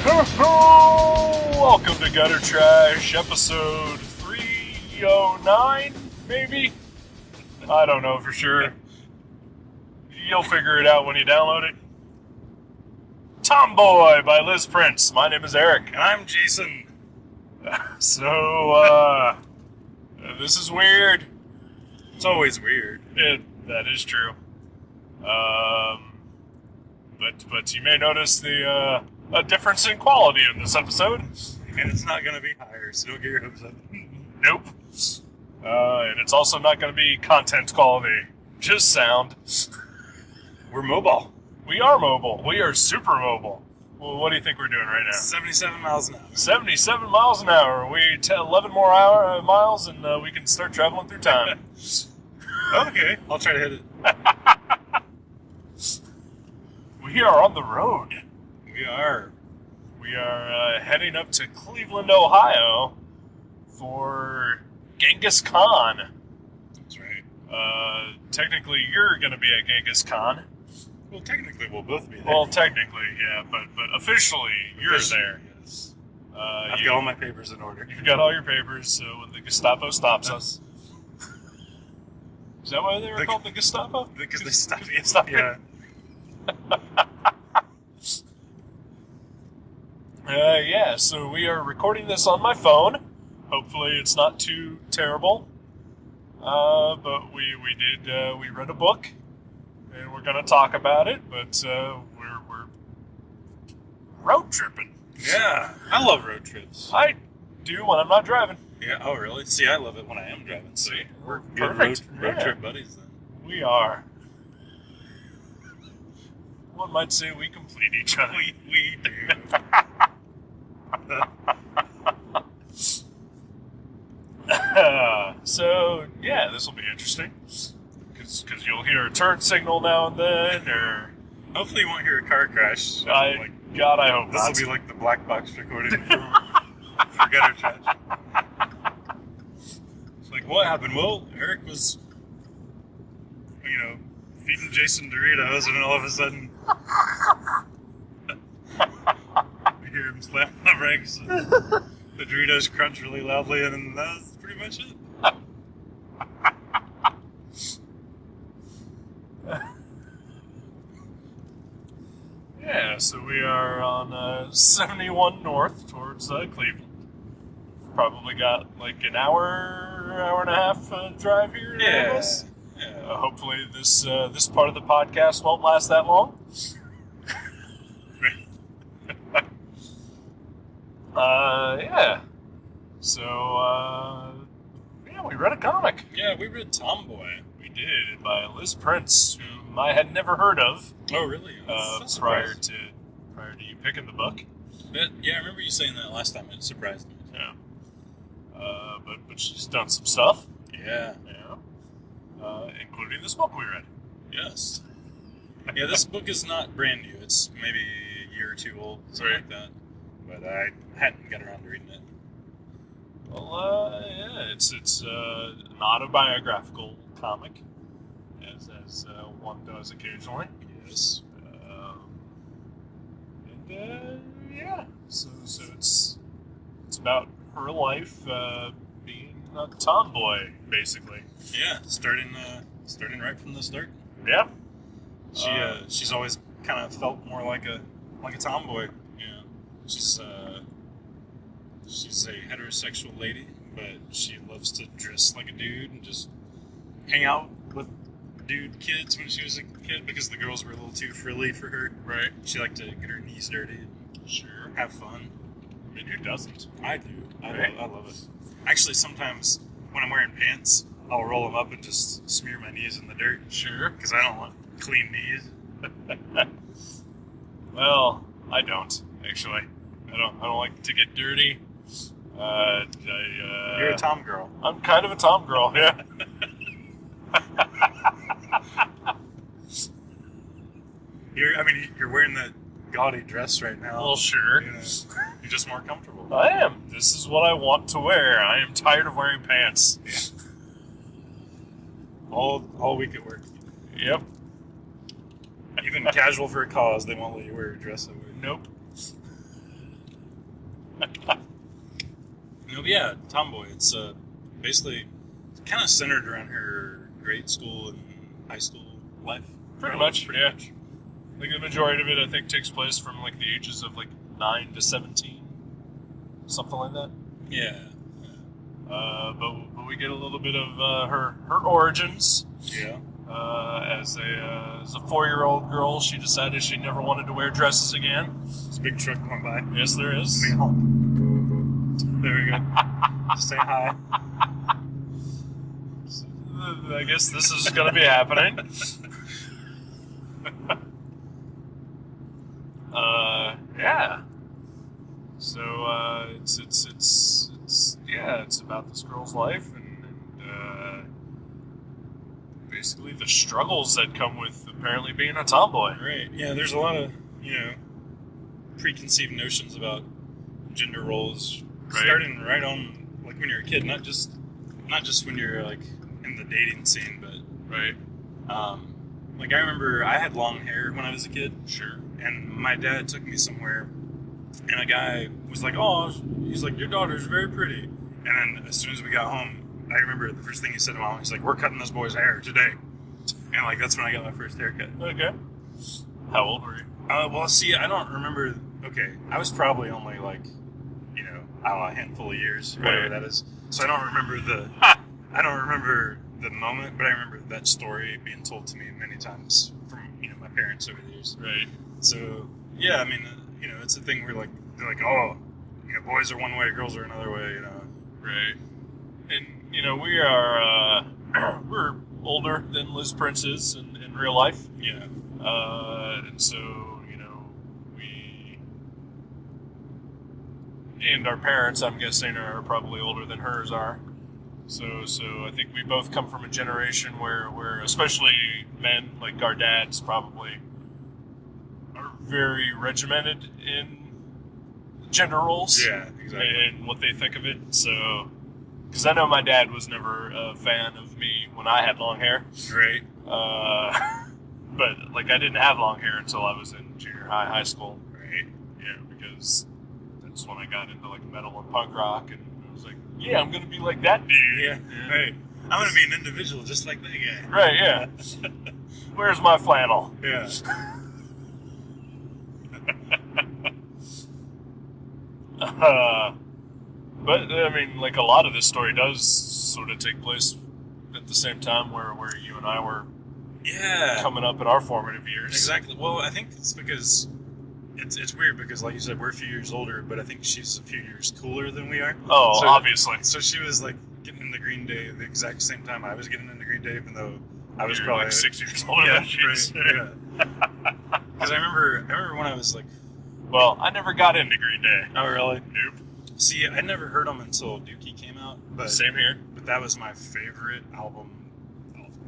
Welcome to Gutter Trash, episode 309, maybe? I don't know for sure. You'll figure it out when you download it. Tomboy by Liz Prince. My name is Eric. And I'm Jason. So, this is weird. It's always weird. That is true. But you may notice a difference in quality in this episode. And it's not going to be higher, so don't get your hopes up. Nope. And it's also not going to be content quality, just sound. We're mobile. We are mobile. We are super mobile. Well, what do you think we're doing right now? 77 miles an hour. 77 miles an hour. We 11 more miles, and we can start traveling through time. Okay, I'll try to hit it. We are on the road. We are. We are heading up to Cleveland, Ohio for Genghis Khan. That's right. Technically, you're going to be at Genghis Khan. Well, technically, we'll both be there. Well, technically, yeah, but officially, you're there. Yes. I've got all my papers in order. You've got all your papers, so when the Gestapo stops us. Is that why they were called the Gestapo? Because they stopped me. Yeah. Yeah, so we are recording this on my phone. Hopefully it's not too terrible. But we read a book, and we're going to talk about it, but we're road tripping. Yeah, I love road trips. I do when I'm not driving. Yeah, oh really? See, I love it when I am driving. So See, we're good perfect. road trip buddies then. We are. One might say we complete each other. We do. So, yeah, this will be interesting. Because you'll hear a turn signal now and then, or... Hopefully you won't hear a car crash. God, I hope this not. This will be like the black box recording for Gutter Trash. It's like, what happened? Well, Eric was, feeding Jason Doritos, and all of a sudden, we hear him slam on the brakes, and the Doritos crunch really loudly, and then that's pretty much it. Yeah, so we are on 71 North towards Cleveland. Probably got like an hour and a half drive here. Yeah. Hopefully this part of the podcast won't last that long. Yeah. So, we read a comic. Yeah, we read Tomboy. We did, by Liz Prince, whom I had never heard of. Oh, really? Prior to you picking the book. Yeah, I remember you saying that last time. It surprised me. Yeah. But she's done some stuff. Yeah. Yeah. Including this book we read. Yes. Yeah, this book is not brand new. It's maybe a year or two old, something like that. But I hadn't got around to reading it. Well, yeah, it's an autobiographical comic, as one does occasionally. Yes. Yeah. So it's about her life being a tomboy, basically. Yeah, starting right from the start. Yeah. She's always kind of felt more like a tomboy. Yeah. She's a heterosexual lady, but she loves to dress like a dude and just hang out with dude kids when she was a kid because the girls were a little too frilly for her. Right. She liked to get her knees dirty and have fun. I mean, who doesn't? I do. Right. I love it. Actually, sometimes when I'm wearing pants, I'll roll them up and just smear my knees in the dirt. Sure. Because I don't want clean knees. Well, I don't, actually. I don't like to get dirty. You're a Tom girl. I'm kind of a Tom girl, yeah. You're wearing that gaudy dress right now. Well, sure. You're just more comfortable. I am. This is what I want to wear. I am tired of wearing pants. Yeah. All week at work. Yep. Even casual for a cause, they won't let you wear your dress that way. Nope. But yeah, Tomboy. It's basically kind of centered around her grade school and high school life. Pretty much. Like the majority of it, I think, takes place from like the ages of like 9 to 17, something like that. Yeah. But we get a little bit of her origins. Yeah. As a 4-year-old girl, she decided she never wanted to wear dresses again. There's a big truck going by. Yes, there is. There we go. Say hi. I guess this is going to be happening. Yeah. So it's about this girl's life and basically the struggles that come with apparently being a tomboy. Right. Yeah. There's a lot of preconceived notions about gender roles, starting right on like when you're a kid, not just when you're like in the dating scene, but right. Like I remember I had long hair when I was a kid. Sure. And my dad took me somewhere, and a guy was like, "Oh," he's like, "Your daughter's very pretty." And then as soon as we got home, I remember the first thing he said to Mom, he's like, "We're cutting this boy's hair today." And like that's when I got my first haircut. Okay. How old were you? Well, see, I don't remember. Okay, I was probably only like, I don't know, a handful of years, whatever that is. So I don't remember the moment, but I remember that story being told to me many times from my parents over the years. Right. So yeah, I mean, it's a thing where like they're like, oh, boys are one way, girls are another way, Right. And we are we're older than Liz Prince is in real life. Yeah. And so we and our parents, I'm guessing, are probably older than hers are. So I think we both come from a generation where especially men, like our dads, probably are very regimented in gender roles. Yeah, exactly. And what they think of it. So, because I know my dad was never a fan of me when I had long hair. Right. But like I didn't have long hair until I was in junior high school. Right. Yeah, because that's when I got into like metal and punk rock, and I was like, yeah, I'm gonna be like that dude. Yeah. Right. I'm gonna be an individual just like that guy. Right. Yeah. Where's my flannel? Yeah. But I mean, like a lot of this story does sort of take place at the same time where you and I were coming up in our formative years. Exactly. Well, I think it's because it's weird because, like you said, we're a few years older, but I think she's a few years cooler than we are. Oh, so, obviously. So she was like getting into Green Day the exact same time I was getting into Green Day, even though I was You're probably like 6 years older than she is. Yeah. Because I remember when I was like. Well, I never got into Green Day. Oh, really? Nope. See, I never heard them until Dookie came out. But same here. But that was my favorite album.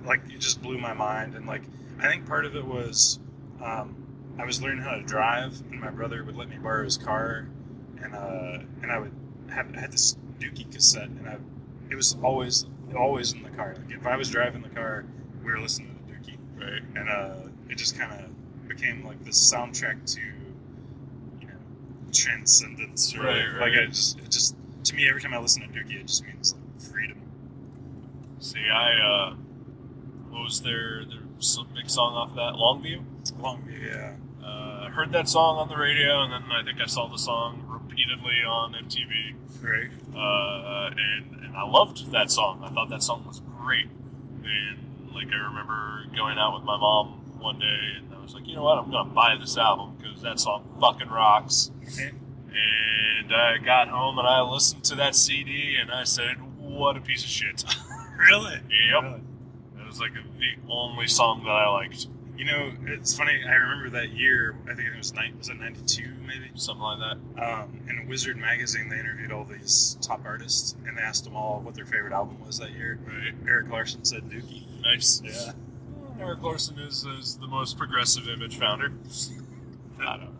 Like, it just blew my mind. And, like, I think part of it was I was learning how to drive, and my brother would let me borrow his car. And I would had this Dookie cassette, and it was always in the car. Like, if I was driving the car, we were listening to Dookie. Right. And it just kind of became, like, this soundtrack to transcendence, or right. Like it just to me every time I listen to Dookie, it just means like freedom. See, what was their big song off of that? Longview, yeah. I heard that song on the radio, and then I think I saw the song repeatedly on MTV. Right. And I loved that song. I thought that song was great. And like I remember going out with my mom one day, and I was like, you know what, I'm gonna buy this album because that song fucking rocks. And I got home and I listened to that CD and I said, what a piece of shit. Really? Yep. Really? It was like the only song that I liked. It's funny, I remember that year, I think it was 92 maybe? Something like that. In Wizard magazine, they interviewed all these top artists and they asked them all what their favorite album was that year. Right. Eric Larson said Dookie. Nice. Yeah. Eric Larson is the most progressive Image founder. I'm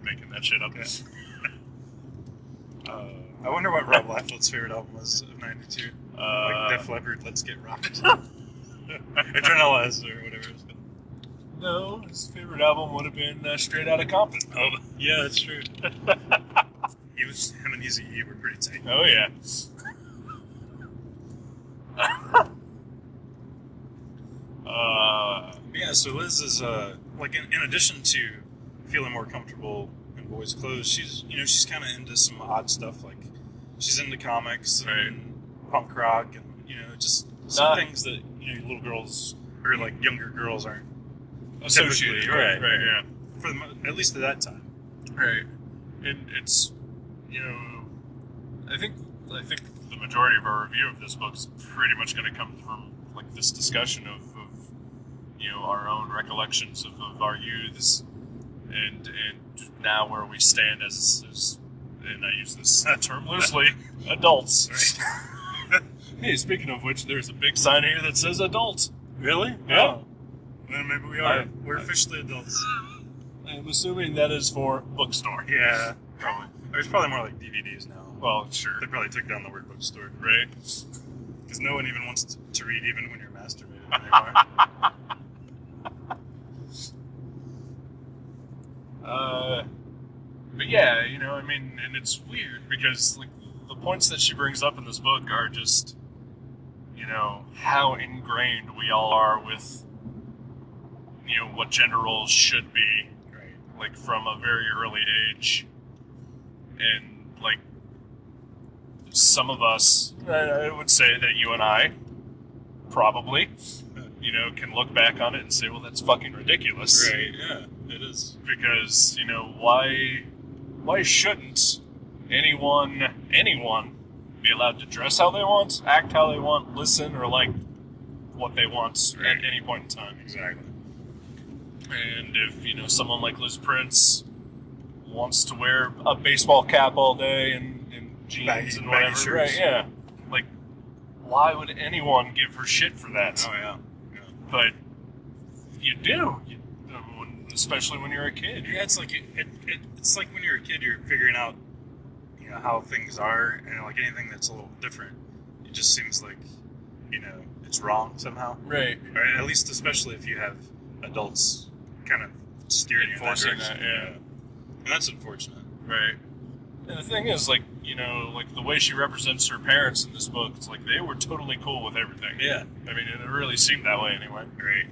making that shit up. Yeah. I wonder what Rob Liefeld's favorite album was of 92. Like Def Leppard, Let's Get Rocked. Adrenalize, or whatever it was called. No, his favorite album would have been Straight Outta Compton. Oh, yeah, that's true. him and Easy E were pretty tight. Oh yeah. Yeah, so Liz is like in addition to feeling more comfortable in boys' clothes, she's kind of into some odd stuff. Like she's into comics and punk rock, and just some things that little girls or like younger girls aren't associated. Right. Yeah. For at least at that time. Right. And it's I think the majority of our review of this book is pretty much going to come from like this discussion of our own recollections of our youths and now where we stand as and I use this term loosely, adults. Right? Hey, speaking of which, there's a big sign here that says adult. Really? Yeah. Oh. Then maybe we are. We're officially adults. I'm assuming that is for bookstore. Yeah, probably. There's probably more like DVDs now. Well, sure. They probably took down the word bookstore. Right. Because no one even wants to read even when you're masturbating anymore. But yeah, I mean, and it's weird because like the points that she brings up in this book are just, how ingrained we all are with, what gender roles should be, right? Like from a very early age, and like some of us, I would say that you and I, probably, can look back on it and say, well, that's fucking ridiculous. Right, yeah, it is. Because, why shouldn't anyone be allowed to dress how they want, act how they want, listen, or like what they want at any point in time? Exactly. And if, someone like Liz Prince wants to wear a baseball cap all day and jeans and whatever, shirts. Right, yeah. Like, why would anyone give her shit for that? Oh, yeah. But you do, especially when you're a kid. Yeah, it's like it's like when you're a kid, you're figuring out, how things are, and like anything that's a little different, it just seems like, it's wrong somehow. Right. Or at least, especially if you have adults kind of steering you in that direction. Yeah. And that's unfortunate. Right. And the thing is, like, like the way she represents her parents in this book, it's like they were totally cool with everything. Yeah. I mean, it really seemed that way anyway. Right.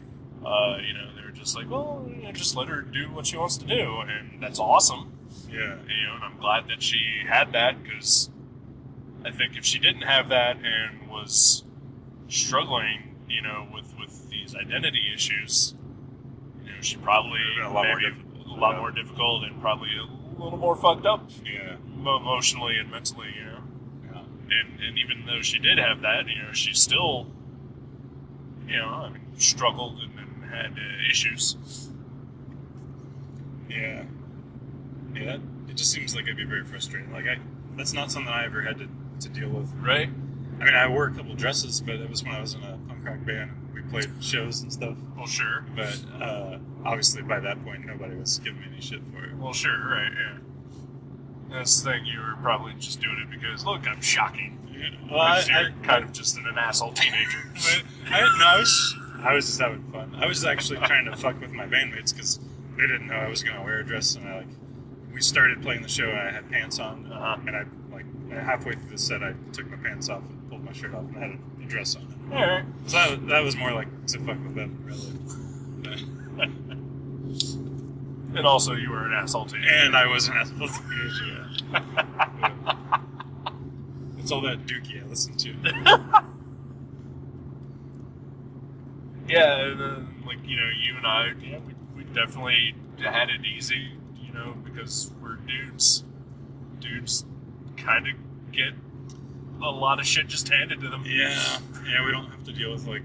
They were just like, well, just let her do what she wants to do, and that's awesome. Yeah. And I'm glad that she had that, because I think if she didn't have that and was struggling, with these identity issues, she probably a lot more difficult and probably a little more fucked up. Yeah. Emotionally and mentally, Yeah. And even though she did have that, she still, struggled and had issues. Yeah. Yeah, it just seems like it'd be very frustrating. Like, that's not something I ever had to deal with. Right? I mean, I wore a couple dresses, but it was when I was in a punk rock band. We played shows and stuff. Well, sure. But obviously, by that point, nobody was giving me any shit for it. Well, sure, right, yeah. That's the thing, you were probably just doing it because, look, I'm shocking. Yeah. Well, you're kind of just an asshole teenager. I was just having fun. I was actually trying to fuck with my bandmates because they didn't know I was going to wear a dress, and we started playing the show, and I had pants on, and halfway through the set, I took my pants off and pulled my shirt off, and I had a dress on. All right. So that was more like to fuck with them, really. And also, you were an asshole teenager. And I was an asshole teenager, yeah. It's all that dookie I listened to. Yeah, and you and I, we definitely had it easy, because we're dudes. Dudes kind of get a lot of shit just handed to them. Yeah, we don't have to deal with, like,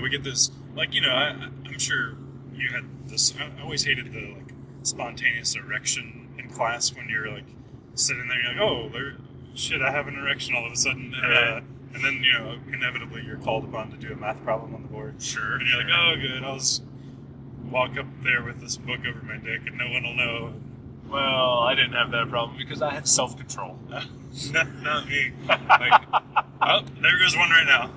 we get this, like, I'm sure you had this, I always hated the, like, spontaneous erection in class when you're, like, sitting there, you're like, oh, shit, I have an erection all of a sudden, and then, inevitably you're called upon to do a math problem on the board. Sure. And you're like, oh, good, I'll just walk up there with this book over my dick and no one will know. Well, I didn't have that problem because I had self-control. Not me. Like, oh, there goes one right now.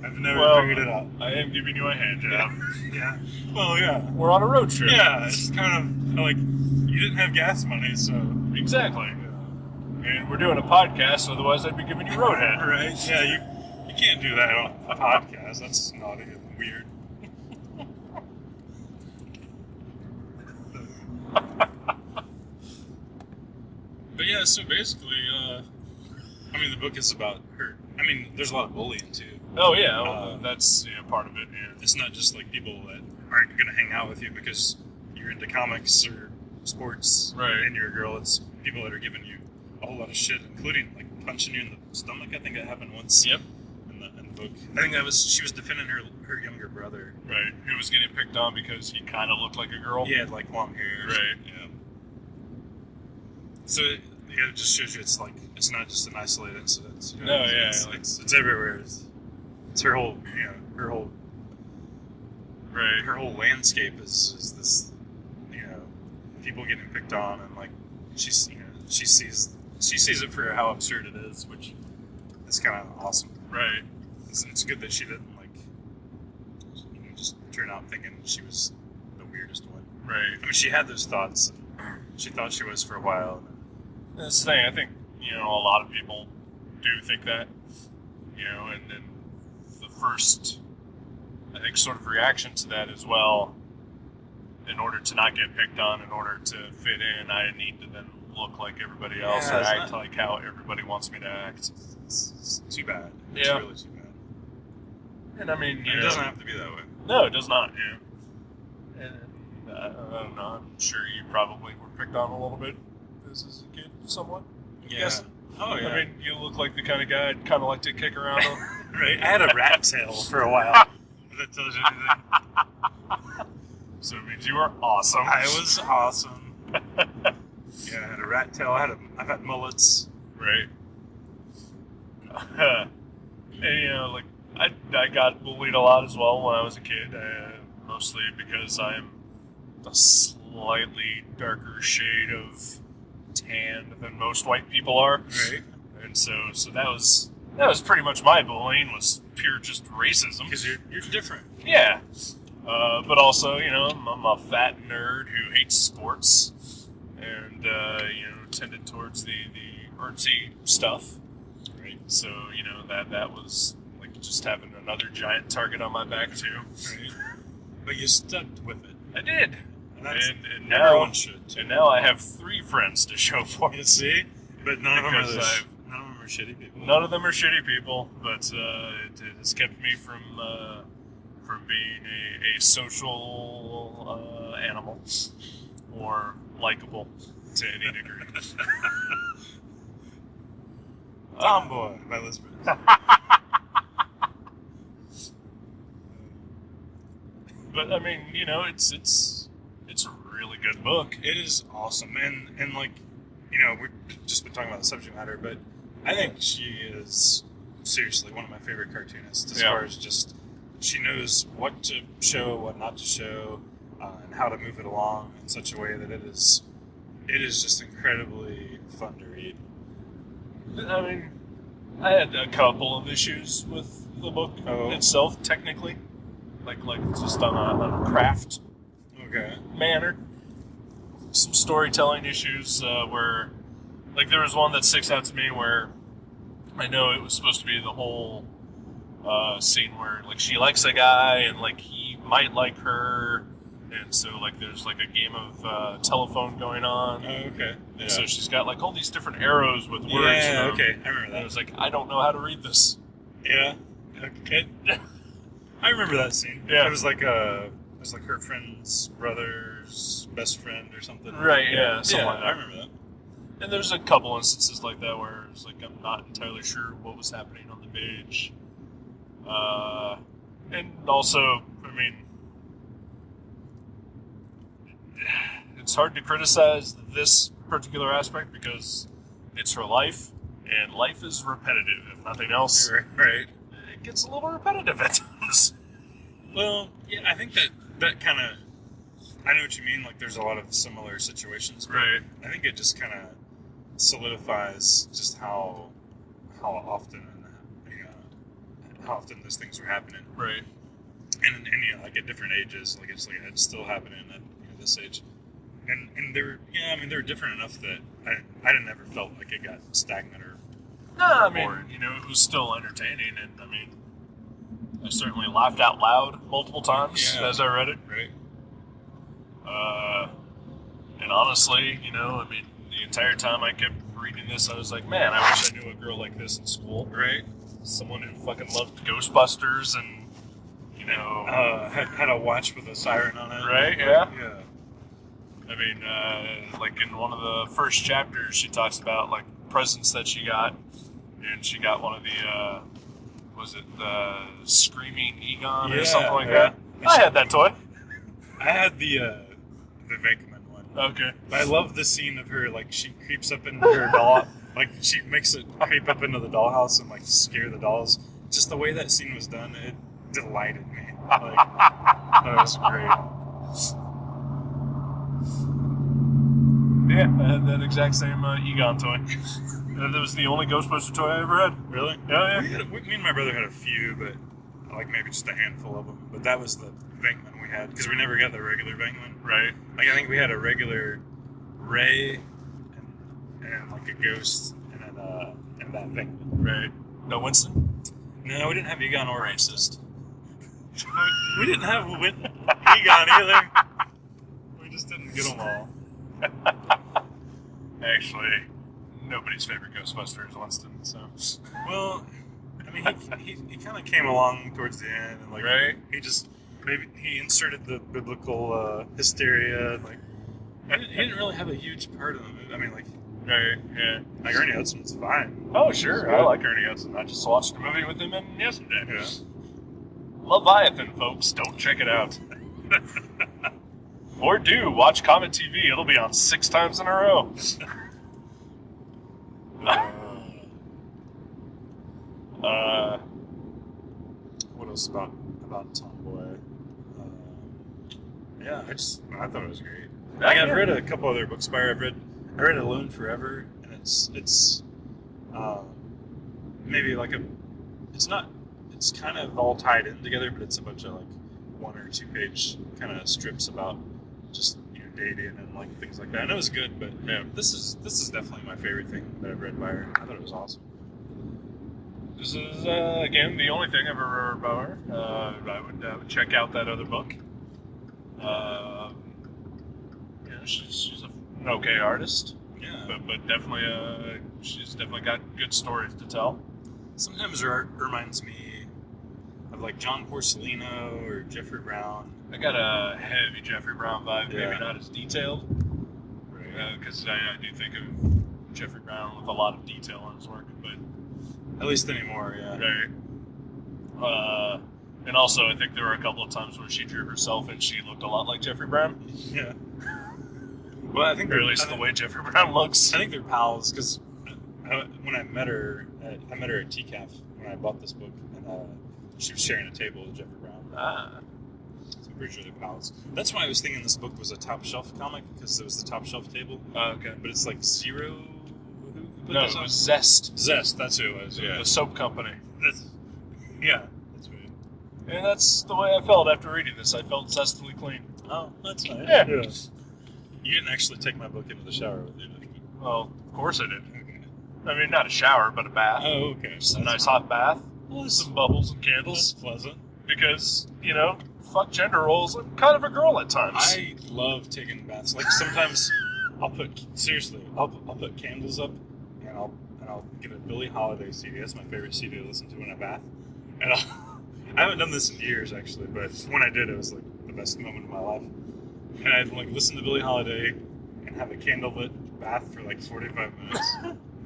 I've never figured it out. I am giving you a hand job. Yeah. Well, yeah. We're on a road trip. Yeah, it's kind of like you didn't have gas money, so. Exactly. And we're doing a podcast, otherwise I'd be giving you roadhead. Right? Yeah, you can't do that on a podcast. That's naughty and weird. But yeah, so basically, I mean, the book is about her. I mean, there's a lot of bullying too. Oh yeah, that's part of it. Yeah. It's not just like people that aren't going to hang out with you because you're into comics or sports, right? And you're a girl. It's people that are giving you a whole lot of shit, including like punching you in the stomach. I think that happened once. Yep. In the book, I think she was defending her younger brother, right? Who was getting picked on because he kind of looked like a girl. He had like long hair, right? Yeah. So it just shows you it's not just an isolated incident. You know? No, yeah, it's everywhere. It's her whole right. Her whole landscape is this, people getting picked on, and like she sees it for how absurd it is, which is kind of awesome. Right. It's good that she didn't just turn out thinking she was the weirdest one. Right. I mean, she had those thoughts. She thought she was for a while. That's the thing. I think a lot of people do think that. And then the first, I think, sort of reaction to that as well. In order to not get picked on, in order to fit in, I need to then look like everybody else or act like how everybody wants me to act. It's too bad. Yeah. It's really too bad. And I mean, it doesn't have to be that way. No, it does not. And I don't know. I'm sure you probably were picked on a little bit as a kid, somewhat. Yeah. Yes. Oh yeah. I mean, you look like the kind of guy I'd kind of like to kick around on. Right. I had a rat tail for a while. If that tells you anything. So it means you were awesome. I was awesome. Yeah, I had a rat tail. I've had mullets. Right. And I got bullied a lot as well when I was a kid, mostly because I'm a slightly darker shade of tan than most white people are. Right. And so that was pretty much my bullying, was pure just racism. Because you're different. Yeah. But also, I'm a fat nerd who hates sports and, tended towards the artsy stuff. Right. So, that was like just having another giant target on my back, too. Right. But you stuck with it. I did. And now, everyone should. Too. And now I have 3 friends to show for it. See? But none of them are shitty people. None of them are shitty people, but it has kept me from being a social animal or likable to any degree. Tomboy by Elizabeth. But I mean, it's a really good book. It is awesome, and like, we've just been talking about the subject matter, but I think she is seriously one of my favorite cartoonists as far as just. She knows what to show, what not to show, and how to move it along in such a way that it is just incredibly fun to read. I mean, I had a couple of issues with the book itself, technically, like just on a craft manner. Some storytelling issues where, like, there was one that sticks out to me where I know it was supposed to be the whole scene where, like, she likes a guy and, like, he might like her, and so, like, there's, like, a game of telephone going on. Oh, okay. And so she's got, like, all these different arrows with words. Yeah, okay. I remember that. And I was like, I don't know how to read this. Yeah. Okay. I remember that scene. Yeah. It was like her friend's brother's best friend or something. Right, yeah. Something like that. I remember that. And there's a couple instances like that where it's like I'm not entirely sure what was happening on the page. And also, I mean, it's hard to criticize this particular aspect because it's her life, and life is repetitive, if nothing else. Right. It gets a little repetitive at times. Well, yeah, I think that kind of, I know what you mean, like there's a lot of similar situations, but Right. I think it just kind of solidifies just how often and often those things were happening. Right. And you know, like at different ages, like it's still happening at this age. And they were, they were different enough that I never felt like it got stagnant or No, I boring. mean, it was still entertaining, and I mean, I certainly laughed out loud multiple times as I read it. Right. And honestly, I mean, the entire time I kept reading this, I was like, man, I wish I knew a girl like this in school. Right. Someone who fucking loved Ghostbusters and, had a watch with a siren on it. Right, yeah. Yeah. I mean, like in one of the first chapters, she talks about like presents that she got, and she got one of the, was it the Screaming Egon or something like that? I had that toy. I had the Venkman one. Okay. But I love the scene of her, like, she creeps up into her doll, like, she makes it creep up into the dollhouse and, like, scare the dolls. Just the way that scene was done, it delighted me. Like, that was great. Yeah, I had that exact same Egon toy. That was the only Ghostbuster toy I ever had. Really? Yeah. Me and my brother had a few, but, like, maybe just a handful of them. But that was the Venkman we had, because we never got the regular Venkman. Right. Like, I think we had a regular Ray and like a ghost and that Venkman. Right. No Winston? No, we didn't have Egon or Racist. we didn't have Egon either. We just didn't get them all. Actually, nobody's favorite Ghostbuster is Winston, so. Well, I mean, he kind of came along towards the end, and like, right? He inserted the biblical hysteria, and like, he didn't really have a huge part of it. I mean, like, right, yeah. Like Ernie Hudson's fine. Oh, sure, I like Ernie Hudson. I just watched a movie with him yesterday. Yeah. Leviathan, folks, don't check it out. Or do, watch Comet TV. It'll be on 6 times in a row. What else about Tomboy? Yeah, I thought it was great. Like, I've read a couple other books by her. I read Alone Forever, and it's maybe like it's kind of all tied in together, but it's a bunch of like 1 or 2 page kind of strips about just dating and like things like that. And it was good, but yeah, this is definitely my favorite thing that I've read by her. I thought it was awesome. This is again the only thing I've ever read about her. I would check out that other book. She's an okay artist. Yeah, but definitely she's definitely got good stories to tell. Sometimes her art reminds me of like John Porcellino or Jeffrey Brown. I got a heavy Jeffrey Brown vibe, Yeah. maybe not as detailed, Right. because I do think of Jeffrey Brown with a lot of detail in his work, but At least anymore, yeah. right. And also, I think there were a couple of times where she drew herself and she looked a lot like Jeffrey Brown. Yeah. Well, I think Or at least the way Jeffrey Brown looks. I think they're pals because when I met her at TCAF when I bought this book, and she was sharing a table with Jeffrey Brown. So I'm pretty sure they're pals. That's why I was thinking this book was a top shelf comic, because it was the top shelf table. Okay. But it's like Zero. No, it was Zest. Zest. That's who it was. Yeah. The soap company. That's right. And that's the way I felt after reading this. I felt zestfully clean. Oh, that's nice. Yeah. You didn't actually take my book into the shower with you, did you? Well, of course I did. Okay. I mean, not a shower, but a bath. Oh, okay. Just a nice hot bath. Some bubbles and That's candles. pleasant. Because, fuck gender roles. I'm kind of a girl at times. I love taking baths. Like sometimes I'll put candles up, and I'll get a Billie Holiday CD. That's my favorite CD to listen to when I bath. And I haven't done this in years actually, but when I did, it was like the best moment of my life. And I'd like listen to Billie Holiday and have a candlelit bath for like 45 minutes.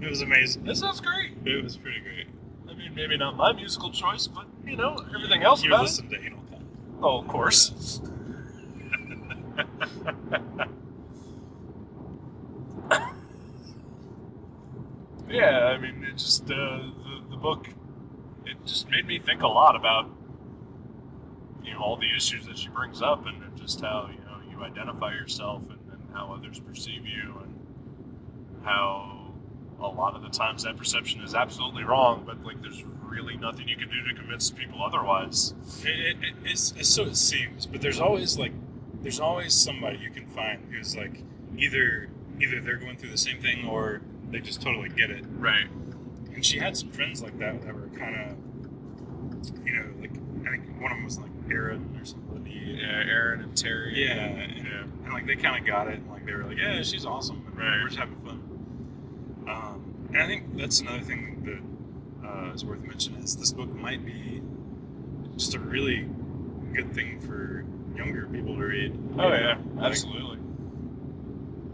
It was amazing. This sounds great. It was pretty great. I mean, maybe not my musical choice, but, everything else You about listen to Anal Cunt. it. Oh, of course. Yeah, I mean, it just, the book, it just made me think a lot about, all the issues that she brings up and just how, you identify yourself and how others perceive you and how a lot of the times that perception is absolutely wrong, but like there's really nothing you can do to convince people otherwise. It's so it seems, but there's always somebody you can find who's like either they're going through the same thing or they just totally get it. Right. And she had some friends like that were kind of, like I think one of them was like Aaron or somebody. Yeah, Aaron and Terry. Yeah, and like they kind of got it, and like they were like, yeah, she's awesome, and right. We're just having fun. And I think that's another thing that is worth mentioning is this book might be just a really good thing for younger people to read. Oh yeah, absolutely.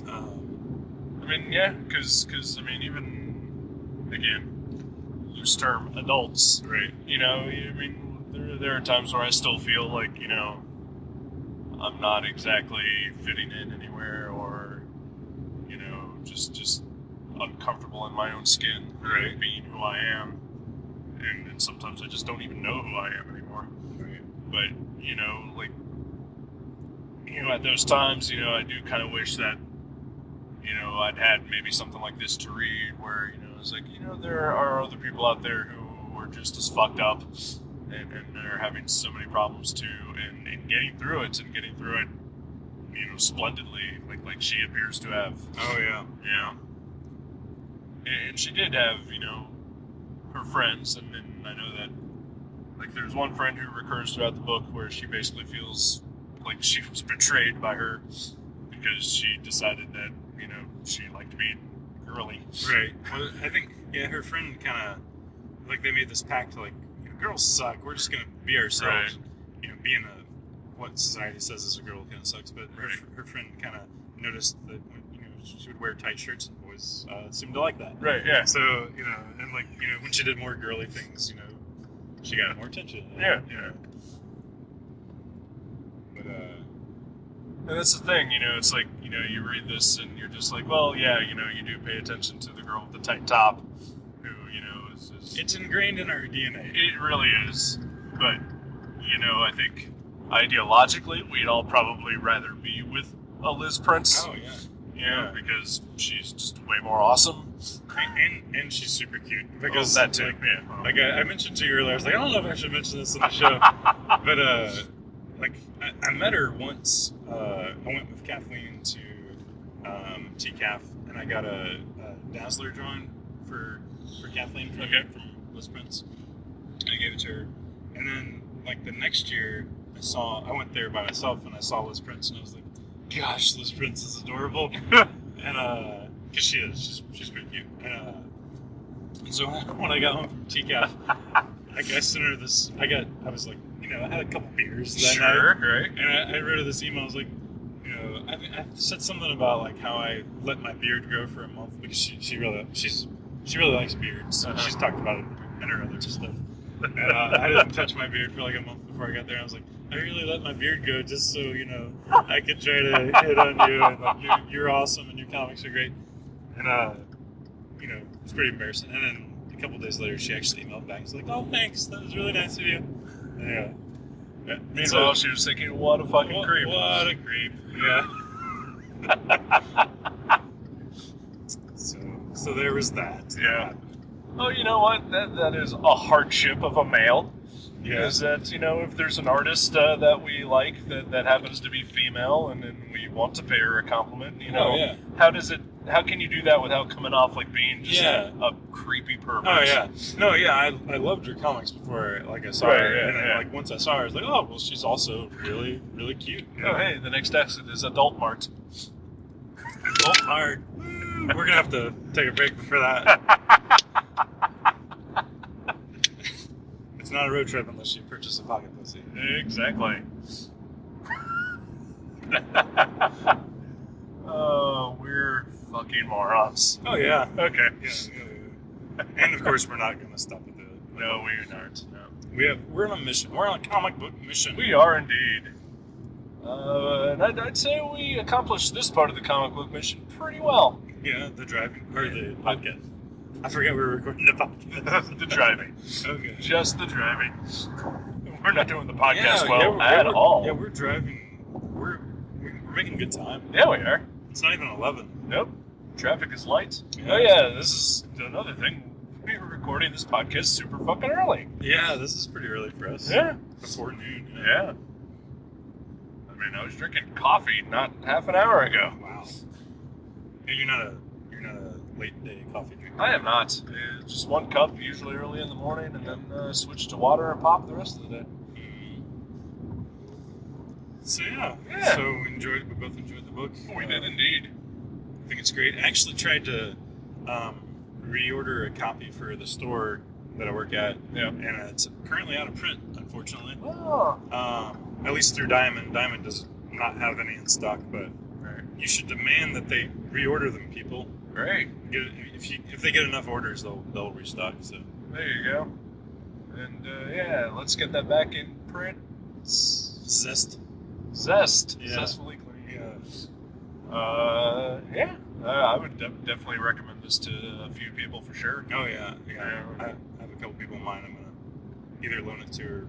I mean, yeah, because I mean, even again, loose term adults, right? I mean, there are times where I still feel like I'm not exactly fitting in anywhere, or just uncomfortable in my own skin, right? Being who I am, and sometimes I just don't even know who I am anymore. Right. But at those times, I do kind of wish that I'd had maybe something like this to read, where it's like there are other people out there who are just as fucked up, and they're having so many problems too, and getting through it splendidly, like she appears to have. Oh yeah. And she did have, her friends, and then I know that, like, there's one friend who recurs throughout the book where she basically feels like she was betrayed by her because she decided that, she liked being girly. Right. Well, I think, her friend kind of, like, they made this pact to, like, girls suck, we're just going to be ourselves. Right. Being what society says is a girl kind of sucks, but her friend kind of noticed that when, she would wear tight shirts and boys seemed to like that. Right, yeah. So, and like, when she did more girly things, she got more attention. Yeah. But, and that's the thing, it's like, you read this and you're just like, well, yeah, you do pay attention to the girl with the tight top who, is it's ingrained in our DNA. It really is. But, I think ideologically we'd all probably rather be with a Liz Prince. Oh, yeah. Because she's just way more awesome, and she's super cute. Because that too. Like I mentioned to you earlier, I was like, I don't know if I should mention this in the show, but like I met her once. I went with Kathleen to TCAF, and I got a Dazzler drawing for Kathleen from Liz Prince. I gave it to her, and then like the next year, I went there by myself, and I saw Liz Prince, and I was like, gosh, Liz Prince is adorable. And because she's pretty cute. And so when I got home from TCAF, I sent her this. I was like, I had a couple beers that night, right? And I wrote her this email. I was like, I said something about like how I let my beard grow for a month because she really likes beards. She's talked about it in her other stuff. And I didn't touch my beard for like a month before I got there. I was like, I really let my beard go just so, I could try to hit on you, and like, you're awesome and your comics are great. And, it's pretty embarrassing. And then a couple days later, she actually emailed back. She's like, oh, thanks. That was really nice of you. Yeah. Meanwhile, she was thinking, what a fucking creep. What a creep. Yeah. So there was that. Yeah. Oh, you know what? That is a hardship of a male. Yeah. Is that, if there's an artist that we like that happens to be female, and then we want to pay her a compliment, how can you do that without coming off like being just a creepy pervert? Oh, yeah. No, yeah, I loved her comics before, like, I saw her. And then, like, once I saw her, I was like, oh, well, she's also really, really cute. Oh, hey, the next exit is Adult Mart. Adult Mart. We're going to have to take a break for that. It's not a road trip unless you purchase a pocket pussy. Exactly. Oh, we're fucking morons. Oh, yeah. Okay. Yeah. And, of course, we're not going to stop at the... No, we aren't. No. We're on a mission. We're on a comic book mission. We are indeed. And I'd say we accomplished this part of the comic book mission pretty well. Yeah, the driving, or the podcast. I forget we were recording the podcast. The driving. Okay. Just the driving. We're not doing the podcast at all. Yeah, we're driving. We're making good time. Yeah, we are. It's not even 11. Nope. Traffic is light. Yeah. Oh yeah, this is another thing. We were recording this podcast super fucking early. Yeah, this is pretty early for us. Yeah. Before noon. Yeah. I mean, I was drinking coffee not half an hour ago. Wow. Yeah, you're not a late day coffee drinker. I am not. Just one cup, usually early in the morning, and then switch to water and pop the rest of the day. So yeah. So we both enjoyed the book. We did indeed. I think it's great. I actually tried to reorder a copy for the store that I work at, and it's currently out of print, unfortunately. Oh. At least through Diamond. Diamond does not have any in stock, but you should demand that they reorder them, people. Great. If they get enough orders, they'll restock. So there you go. And let's get that back in print. Zest. Zestfully clean. Yeah. I would definitely recommend this to a few people for sure. Oh yeah. I have a couple people in mind. I'm gonna either loan it to or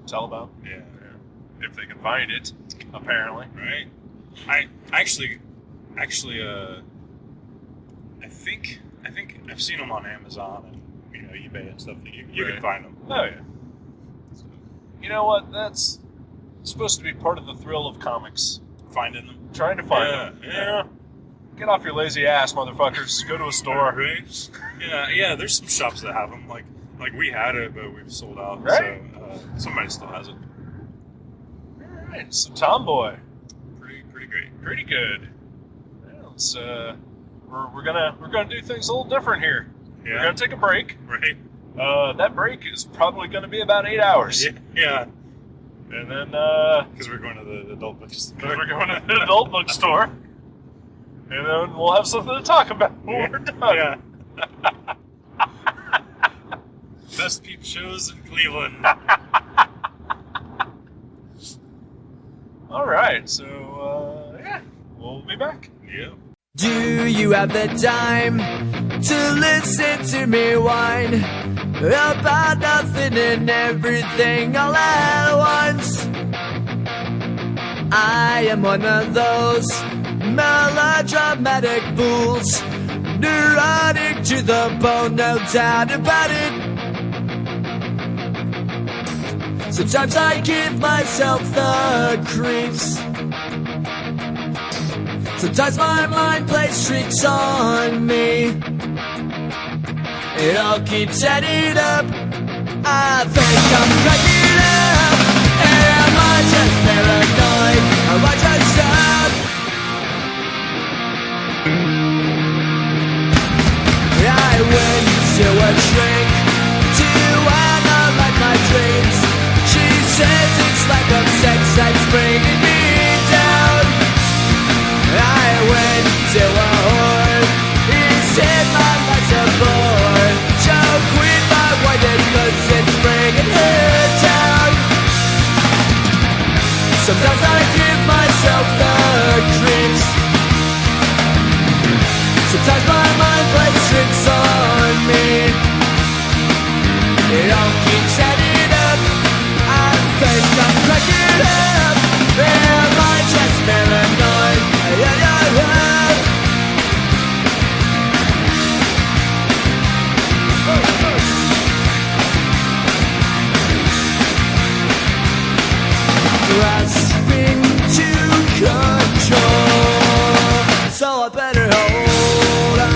tell about. Yeah. If they can find it, apparently. Right. I actually, I think I've seen them on Amazon and eBay and stuff. That you can find them. Oh yeah. So, you know what? That's supposed to be part of the thrill of comics. Finding them. Trying to find them. Yeah. Get off your lazy ass, motherfuckers. Go to a store. Right? Yeah. There's some shops that have them. Like we had it, but we've sold out. Right. So somebody still has it. All right. So Tomboy. Pretty great. Pretty good. Yeah, let's we're gonna do things a little different here. Yeah. We're gonna take a break. Right. That break is probably gonna be about 8 hours. Yeah. And then because we're going to the adult bookstore. Because we're going to the adult bookstore. And then we'll have something to talk about when we're done. Yeah. Best peep shows in Cleveland. All right, so we'll be back. Yeah. Do you have the time to listen to me whine about nothing and everything all at once? I am one of those melodramatic fools, neurotic to the bone, no doubt about it. Sometimes I give myself the creeps. Sometimes my mind plays tricks on me. It all keeps adding up. I think I'm cracking up. Am I just paranoid? Am I just up? I went to a shrink to analyze my dreams. She says it's lack of sex that's bringing me down. I went to a whore. He said my life's a bore. Choke with my white cause it's bringing her down. Sometimes I give myself the creeps. Sometimes my mind plays tricks on me. It all keeps adding up. I think I'm cracking up. Am I just paranoid? Grasping to control, so I better hold on.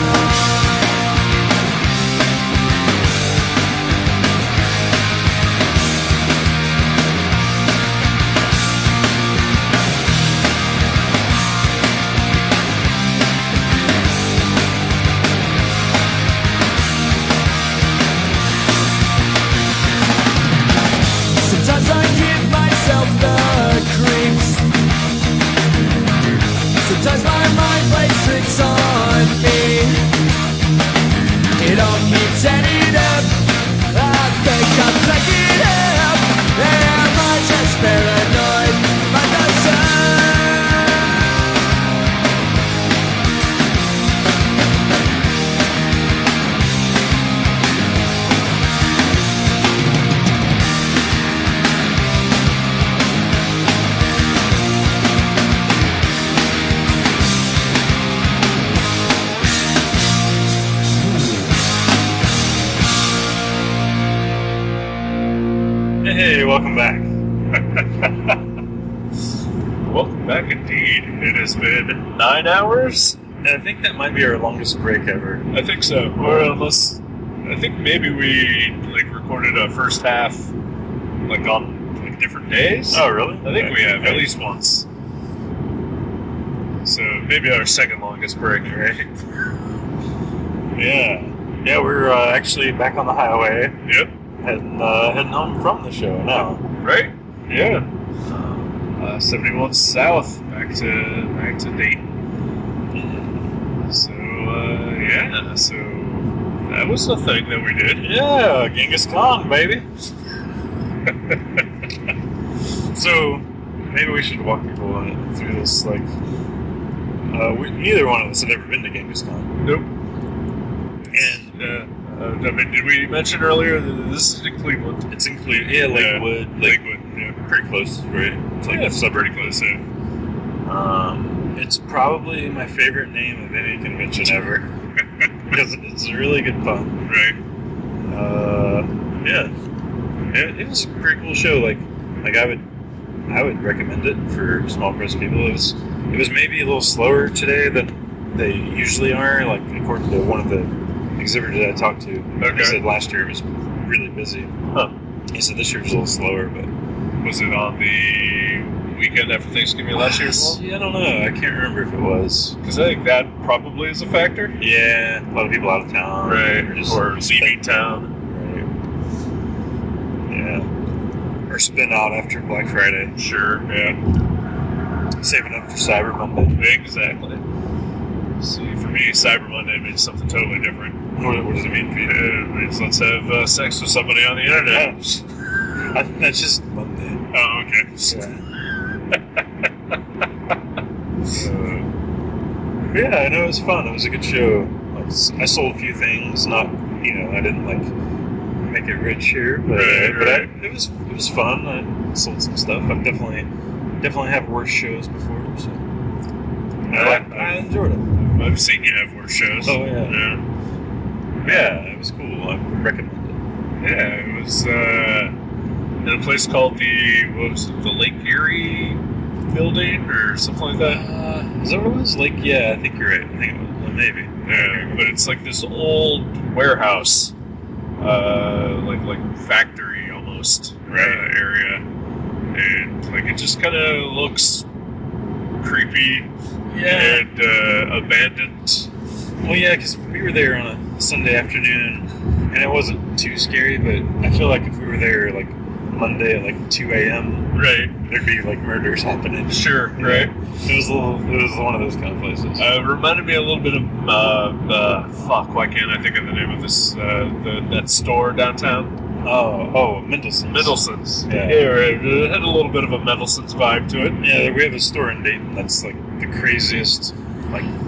Hey, welcome back. Welcome back indeed. It has been 9 hours. And I think that might be our longest break ever. I think so. Or unless, I think maybe we recorded a first half on different days. Oh, really? I think we have at least once. So maybe our second longest break, right? Yeah. Yeah, we're actually back on the highway. Yep. Heading home from the show now. Right? Yeah. 71 south, back to Dayton. So so that was the thing that we did. Yeah, Genghis Khan, baby. So maybe we should walk people through this. Neither one of us had ever been to Genghis Khan. Nope. And did we mention earlier that this is in Cleveland? It's in Cleveland. Yeah, Lakewood. Lakewood. Yeah, Pretty close, right? It's pretty close. Yeah. It's probably my favorite name of any convention ever because it's really good fun. Right. Yeah. It was a pretty cool show. I would recommend it for small press people. It was maybe a little slower today than they usually are. According to one of the exhibitors that I talked to, he said last year it was really busy. Huh. He said this year was a little slower, but was it on the weekend after Thanksgiving last year as well? Yeah, I don't know. I can't remember if it was. Because I think that probably is a factor. Yeah, a lot of people out of town. Right. Or leaving town. Right. Yeah. Or spin out after Black Friday. Sure, yeah. Saving up for Cyber Monday. Exactly. See, for me, Cyber Monday means something totally different. What does it mean for you? It means let's have sex with somebody on the internet. That's just Monday. Oh, okay. Yeah, I know it was fun. It was a good show. I sold a few things. Not, I didn't make it rich here, but it was fun. I sold some stuff. I've definitely have worse shows before, so I enjoyed it. I've seen you have worse shows. Oh yeah. Yeah, it was cool. I recommend it. Yeah, it was in a place called the Lake Erie building or something like that. Is that what it was? Yeah, I think you're right. I think it was, maybe. Yeah, but it's this old warehouse, like factory almost area, and it just kind of looks creepy and abandoned. Well, yeah, because we were there on a Sunday afternoon, and it wasn't too scary, but I feel like if we were there Monday at 2 a.m., right, there'd be murders happening. Sure, right. It was one of those kind of places. It reminded me a little bit of why can't I think of the name of this that store downtown? Oh, Mendelssohn's. Mendelssohn's. Yeah, right. It had a little bit of a Mendelssohn's vibe to it. Yeah, we have a store in Dayton that's the craziest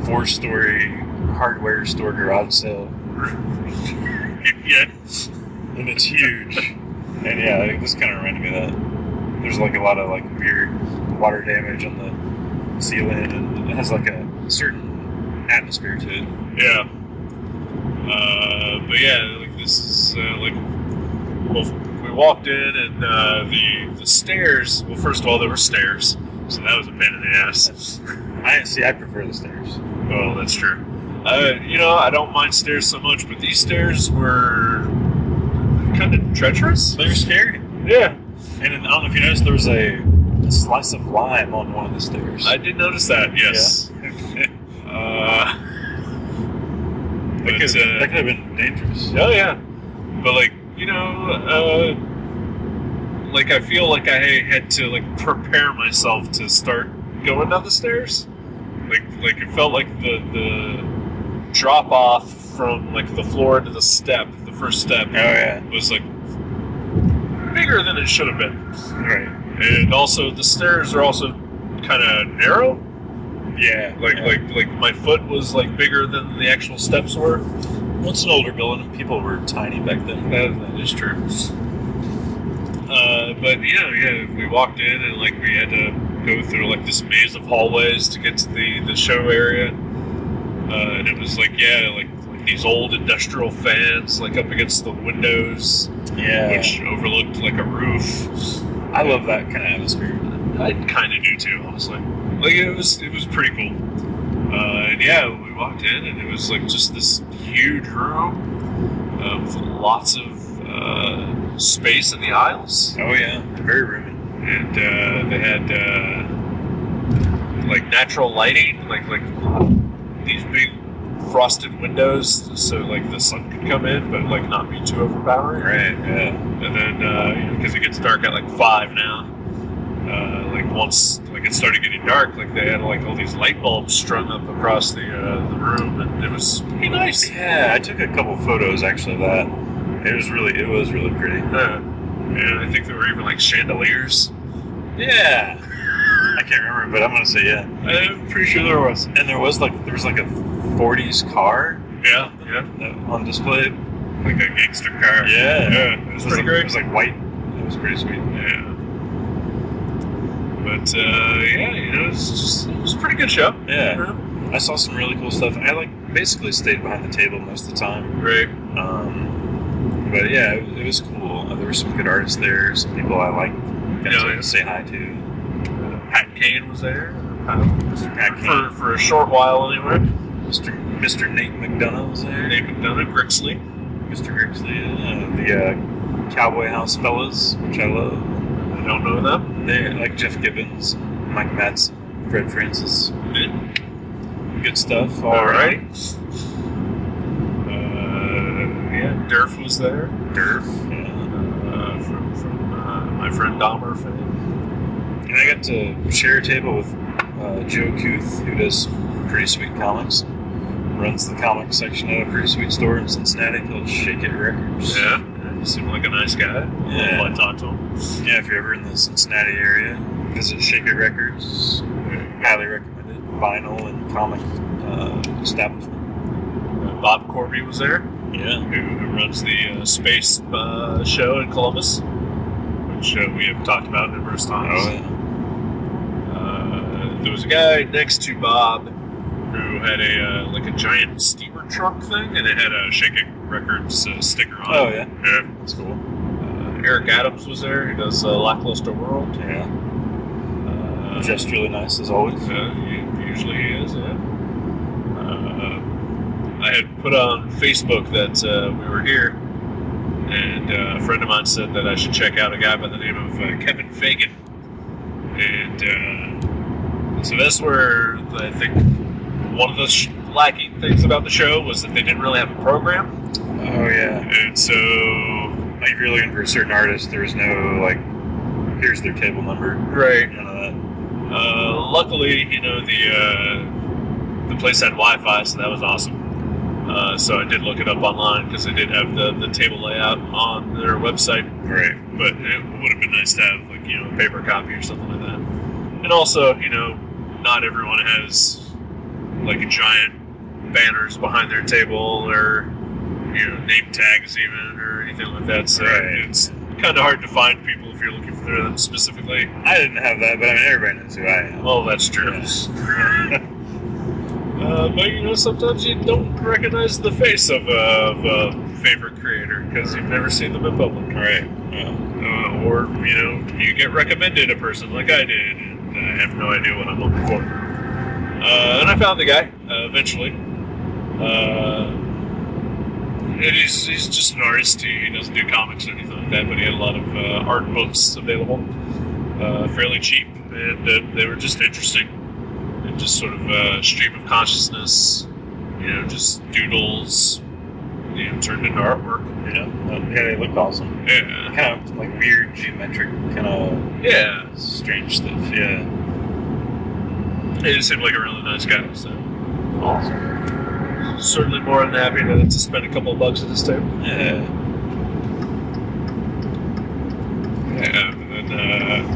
4-story hardware store garage sale. Yeah. And it's huge. And yeah, this kind of reminded me of that. There's a lot of weird water damage on the ceiling, and it has a certain atmosphere to it. Yeah. But yeah, this is we walked in and the stairs. Well, first of all, there were stairs, so that was a pain in the ass. I prefer the stairs. Well, that's true. I don't mind stairs so much, but these stairs were kind of treacherous. They were scary. Yeah. And I don't know if you noticed, there was a slice of lime on one of the stairs. I did notice that, yes. Yeah. That could have been dangerous. Oh, yeah. But, I feel like I had to, prepare myself to start going down the stairs. It felt like the drop off from, the floor to the first step was, bigger than it should have been. Right. And also, the stairs are also kind of narrow. Yeah. My foot was, bigger than the actual steps were. Well, it's an older building. People were tiny back then. That is true. But, yeah, we walked in and, we had to go through, this maze of hallways to get to the show area. And it was, the these old industrial fans, like up against the windows, which overlooked like a roof. I love that kind of atmosphere. I kind of do too, honestly. Like it was pretty cool. And yeah, we walked in and it was like just this huge room with lots of space in the aisles. Oh yeah, very roomy. And they had like natural lighting, like these big frosted windows, so like the sun could come in, but like not be too overpowering. Right. Yeah. And then because it gets dark at like 5 now. Like once like it started getting dark, like they had like all these light bulbs strung up across the room, and it was pretty nice. Yeah, I took a couple photos actually of that. It was really pretty. And I think there were even like chandeliers. Yeah, I can't remember, but I'm gonna say yeah. I'm pretty sure there was. And there was like a 40s car. Yeah. On display, like a gangster car. Yeah. It was pretty great. It was like white. It was pretty sweet. Yeah. But it was a pretty good show. Yeah. I saw some really cool stuff. I like basically stayed behind the table most of the time. Right. But yeah, it was cool. There were some good artists there. Some people I liked. To say hi to. Pat Kane was there. Mr. Pat Kane. For a short while anyway. Mr. Nate McDonough was there. Nate McDonough, Grixley. Mr. Grixley, the Cowboy House fellas, which I love. I don't know them. They're like Jeff Gibbons, Mike Madsen, Fred Francis. Good stuff. All right. Durf was there. Durf, yeah. From my friend Dahmer fan. And I got to share a table with Joe Kuth, who does Pretty Sweet Comics. Runs the comic section at a Pretty Sweet store in Cincinnati called Shake It Records. Yeah, he seemed like a nice guy. Yeah. I talked to him. Yeah, if you're ever in the Cincinnati area, visit Shake It Records. Highly recommended. Vinyl and comic establishment. Bob Corby was there. Yeah. Who runs the Space show in Columbus, which we have talked about numerous times. Oh, yeah. There was a guy next to Bob who had a giant steamer truck thing, and it had a Shaking Records sticker on it. Oh, yeah. Yeah. That's cool. Eric Adams was there. He does Lackluster World. Yeah. Just really nice, as always. Usually he is, yeah. I had put on Facebook that we were here, and a friend of mine said that I should check out a guy by the name of Kevin Fagan. And so that's where I think one of the lacking things about the show was that they didn't really have a program. Oh, yeah. And so, like, if you're looking for a certain artist, there was no, like, here's their table number. right. None of that. Luckily, the place had Wi-Fi, so that was awesome. So I did look it up online because they did have the table layout on their website. Right. But it would have been nice to have, like, a paper copy or something like that. And also, not everyone has, like, giant banners behind their table or, name tags even or anything like that. So it's kind of hard to find people if you're looking for them specifically. I didn't have that, but I mean, everybody knows who I am. Well, that's true. But sometimes you don't recognize the face of a favorite creator because you've never seen them in public. Right. Or you get recommended a person like I did, and I have no idea what I'm looking for. And I found the guy eventually. And he's just an artist. He doesn't do comics or anything like that, but he had a lot of art books available, fairly cheap, and they were just interesting. And just sort of stream of consciousness, just doodles, turned into artwork. Yeah, they looked awesome. Yeah. Kind of like weird geometric, kind of strange stuff. Yeah. He just seemed like a really nice guy. So awesome. Certainly more than happy to spend a couple of bucks at this table. Yeah. Yeah, and then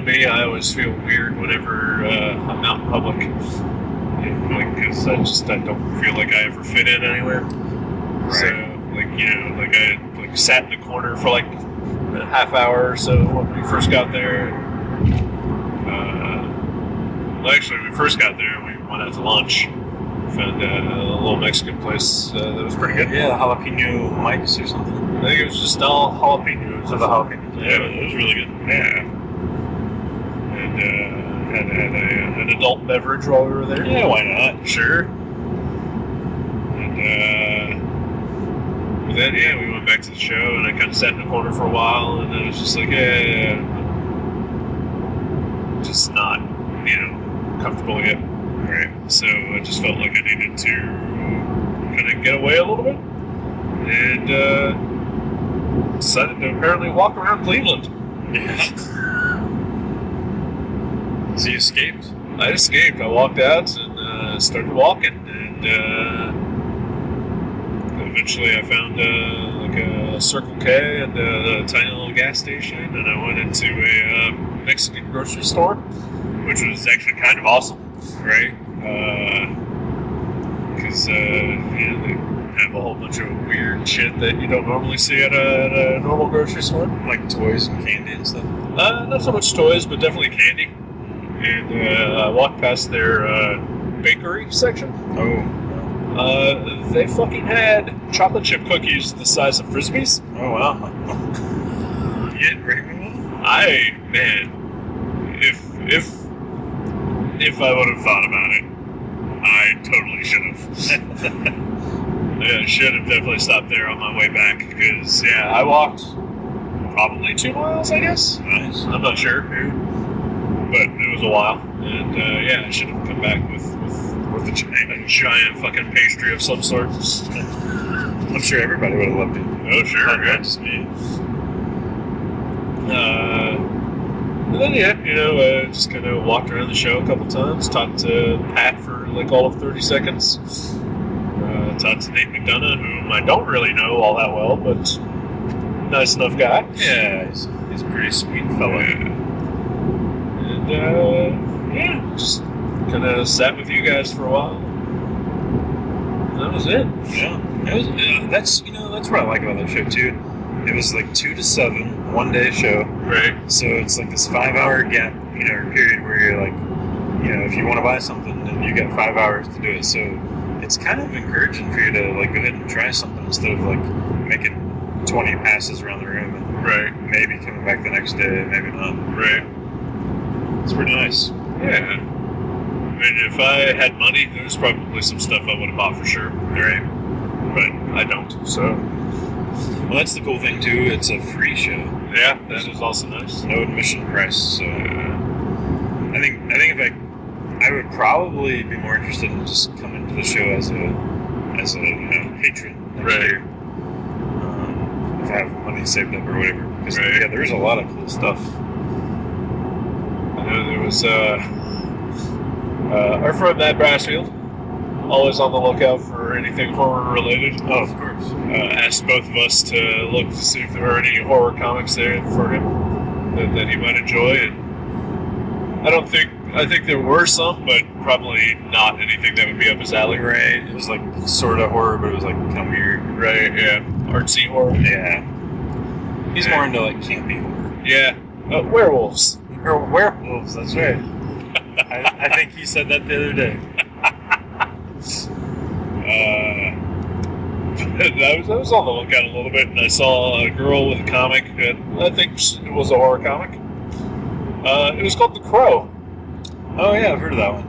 me, I always feel weird whenever I'm out in public, because I don't feel like I ever fit in anywhere. Right. So, I sat in the corner for like a half hour or so when we first got there. Actually, when we first got there, we went out to lunch found a little Mexican place that was pretty good. Yeah, jalapeno mics or something. I think it was just all jalapenos. So the jalapeno. Yeah, it was really good. Yeah. And had an adult beverage while we were there. Yeah, why not? Sure. And then, yeah, we went back to the show, and I kind of sat in the corner for a while, and I was just like, just not, comfortable yet. Right. So I just felt like I needed to kind of get away a little bit, and decided to apparently walk around Cleveland. Yeah. So you escaped? I escaped. I walked out and started walking, and eventually I found like a Circle K and a tiny little gas station, and I went into a Mexican grocery store, which was actually kind of awesome, right? Because they have a whole bunch of weird shit that you don't normally see at a normal grocery store, like toys and candy and stuff. Not so much toys, but definitely candy. And I walked past their bakery section. Oh. They fucking had chocolate chip cookies the size of Frisbees. Oh, wow. You didn't bring me one? If I would have thought about it, I totally should have. Yeah, I should have definitely stopped there on my way back, because, yeah, I walked probably 2 miles, I guess. Nice. I'm not sure, but it was a while, and yeah, I should have come back with a giant fucking pastry of some sort. I'm sure everybody would have loved it. Oh, sure. Not just me. And then, yeah, just kind of walked around the show a couple times, talked to Pat for like all of 30 seconds, talked to Nate McDonough, whom I don't really know all that well, but nice enough guy. Yeah, he's a pretty sweet fellow. And, yeah, just kind of sat with you guys for a while. That was it. Yeah, that's what I like about that show too. It was like 2 to 7, 1 day show. Right. So it's like this 5-hour gap, period where you're like, if you want to buy something, then you got 5 hours to do it. So it's kind of encouraging for you to like go ahead and try something instead of like making 20 passes around the room and maybe coming back the next day, maybe not. Right. It's pretty nice. Yeah. I mean, if I had money, there's probably some stuff I would have bought for sure. Right. But I don't, so. Well, that's the cool thing too. It's a free show. Yeah, that is also nice. No admission price. So I think if I would probably be more interested in just coming to the show as a patron next year. If I have money saved up or whatever. Because yeah, there's a lot of cool stuff. I know there was our friend Matt Brassfield, always on the lookout for anything horror related. Oh, of course. Asked both of us to look to see if there were any horror comics there for him that he might enjoy. And I think there were some, but probably not anything that would be up his alley. Right. It was like sort of horror, but it was like kind of weird. Right, yeah. Artsy horror. Yeah. He's more into like campy horror. Yeah. Werewolves. Werewolves, that's right. I think he said that the other day. I was on the lookout a little bit, and I saw a girl with a comic that I think it was a horror comic. It was called The Crow. Oh yeah, I've heard of that one.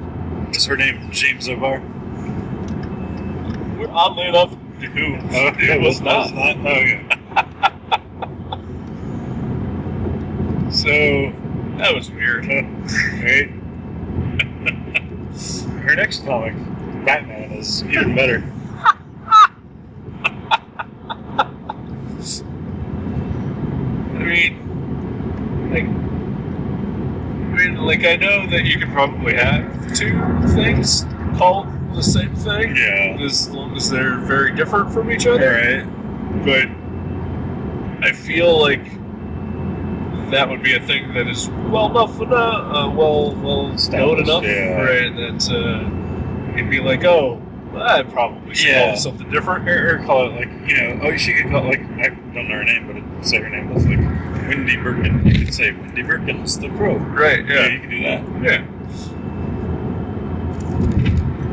Is her name James O'Barr? Oddly enough, it was not. Oh, okay. So that was weird, huh? Right? Her next comic, Batman, is even better. I know that you can probably have 2 things called the same thing. Yeah. As long as they're very different from each other. Right. But I feel like that would be a thing that is well known enough, right? That it'd be like, oh, I'd probably should call it something different, or call it like, she could call it like, I don't know her name, but it'd say her name was like Wendy Birkin. You could say Wendy Birkin's The Crow. Right? Yeah, you could do that. Yeah.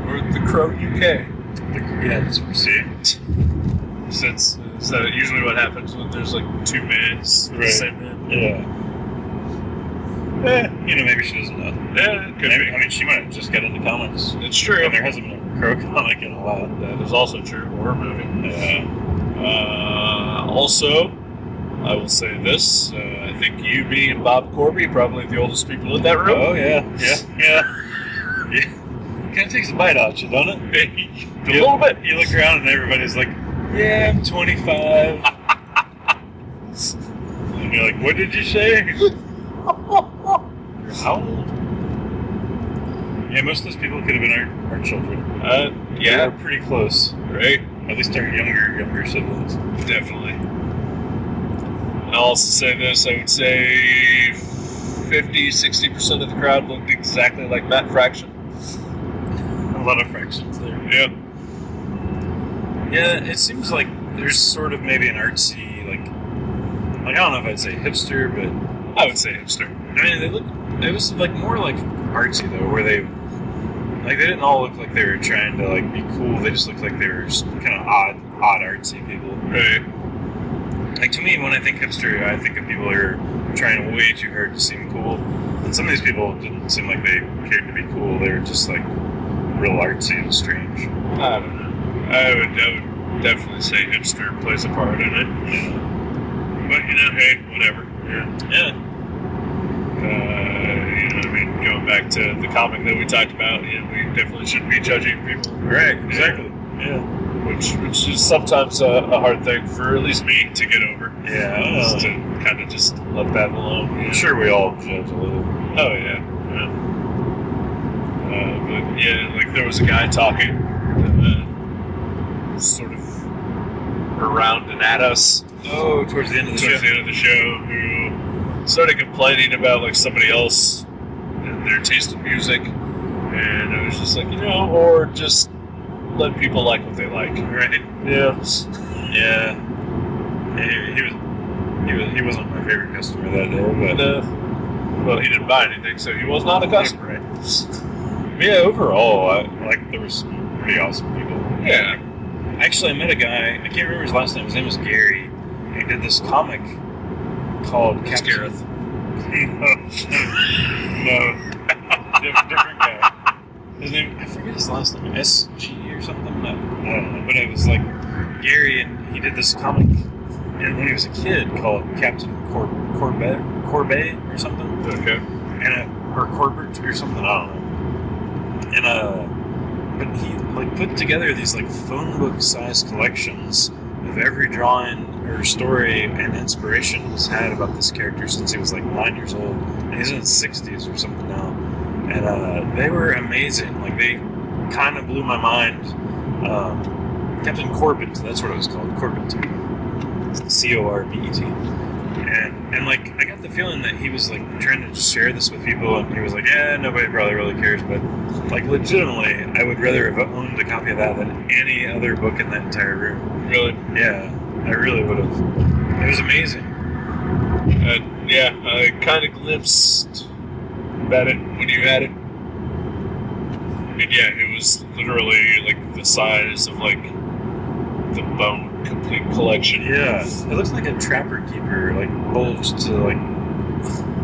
Or The Crow UK. Yeah, that's what we see. Since is that usually what happens when there's like two mans, the same man? Yeah. Maybe she doesn't know. Yeah, it could be. I mean, she might have just got into comics. It's true. And there hasn't been a Crow comic in a while. That is also true. Or a movie. Yeah. Also, I will say this. I think you, me, and Bob Corby are probably the oldest people in that room. Oh, yeah. Yeah. Kind of takes a bite out you, don't it? A little bit. You look around and everybody's like, yeah, I'm 25. And you're like, what did you say? You're how old? Yeah, most of those people could have been our children. Yeah. We're pretty close. Right? At least our younger siblings. Definitely. I'll also say this. I would say 50-60% of the crowd looked exactly like Matt Fraction. A lot of fractions there. Yeah. Yeah, it seems like there's sort of maybe an artsy, like I don't know if I'd say hipster, but I would say hipster. I mean, it was like more like artsy though, where they didn't all look like they were trying to like be cool. They just looked like they were kind of odd artsy people. Right. Like to me, when I think hipster, I think of people who are trying way too hard to seem cool. And some of these people didn't seem like they cared to be cool. They were just like real artsy and strange. I don't know. I would definitely say hipster plays a part in it. Yeah. But hey, whatever. Yeah. I mean, going back to the comic that we talked about, we definitely shouldn't be judging people. Right. Exactly. Yeah. Which is sometimes a hard thing for at least me to get over. Yeah. Just to kind of just let that alone. I'm sure we all judge a little. Oh yeah. But yeah, like there was a guy talking, sort of around and at us. Oh, towards the end of the show, who started complaining about like somebody else and their taste in music, and I was just like, or just let people like what they like, right? Yeah. Yeah. He wasn't my favorite customer that day, but well, he didn't buy anything, so he was not a customer. Right. Yeah, overall, there was some pretty awesome people. Yeah. Actually, I met a guy, I can't remember his last name, his name was Gary. He did this comic called Gareth. No. Different guy. His name, I forget his last name, SG or something? I don't know, but it was like Gary, and he did this comic and when he was a kid called Captain Corbett or something. Okay. Or Corbett or something, I don't know. But he put together these phone book sized collections of every drawing or story and inspiration he's had about this character since he was 9 years old. And he's in his 60s or something now. And they were amazing. They kind of blew my mind. Captain Corbett, that's what it was called, Corbett. Corbet. And I got the feeling that he was trying to just share this with people, and he was yeah, nobody probably really cares, but legitimately, I would rather have owned a copy of that than any other book in that entire room. Really? Yeah, I really would have. It was amazing. Yeah, I kind of glimpsed at it when you had it. And yeah, it was literally the size of the bone complete collection. Yeah, it looks like a trapper keeper, bulged to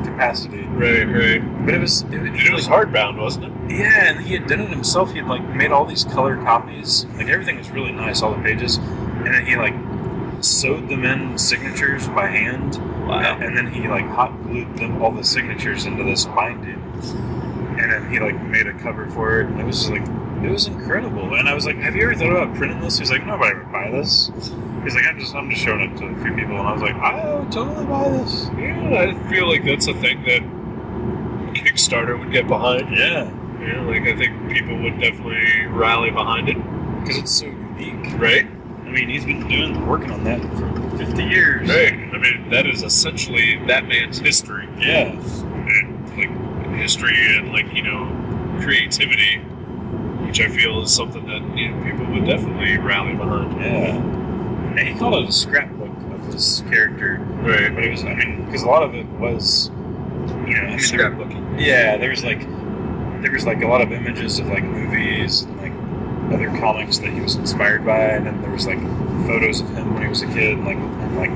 capacity. Right. But it was hardbound, wasn't it? Yeah, and he had done it himself. He had made all these color copies. Everything was really nice, all the pages, and then he sewed them in signatures by hand. Wow. And then he hot glued all the signatures into this binding, and then he made a cover for it. And it was it was incredible. And I was have you ever thought about printing this? He's nobody would buy this. He's I'm just showing it to a few people. And I was I would totally buy this. Yeah, I feel that's a thing that Kickstarter would get behind. Yeah. I think people would definitely rally behind it. Because it's so unique. Right? I mean, he's been working on that for 50 years. Right. I mean, that is essentially that man's history. Yeah. And, history and, creativity, which I feel is something that, people would definitely rally behind. Yeah. And he called it a scrapbook of his character. Right. But it was, because a lot of it was, scrapbooking. Yeah, there was a lot of images of, movies and, other comics that he was inspired by, and then there was like photos of him when he was a kid, and like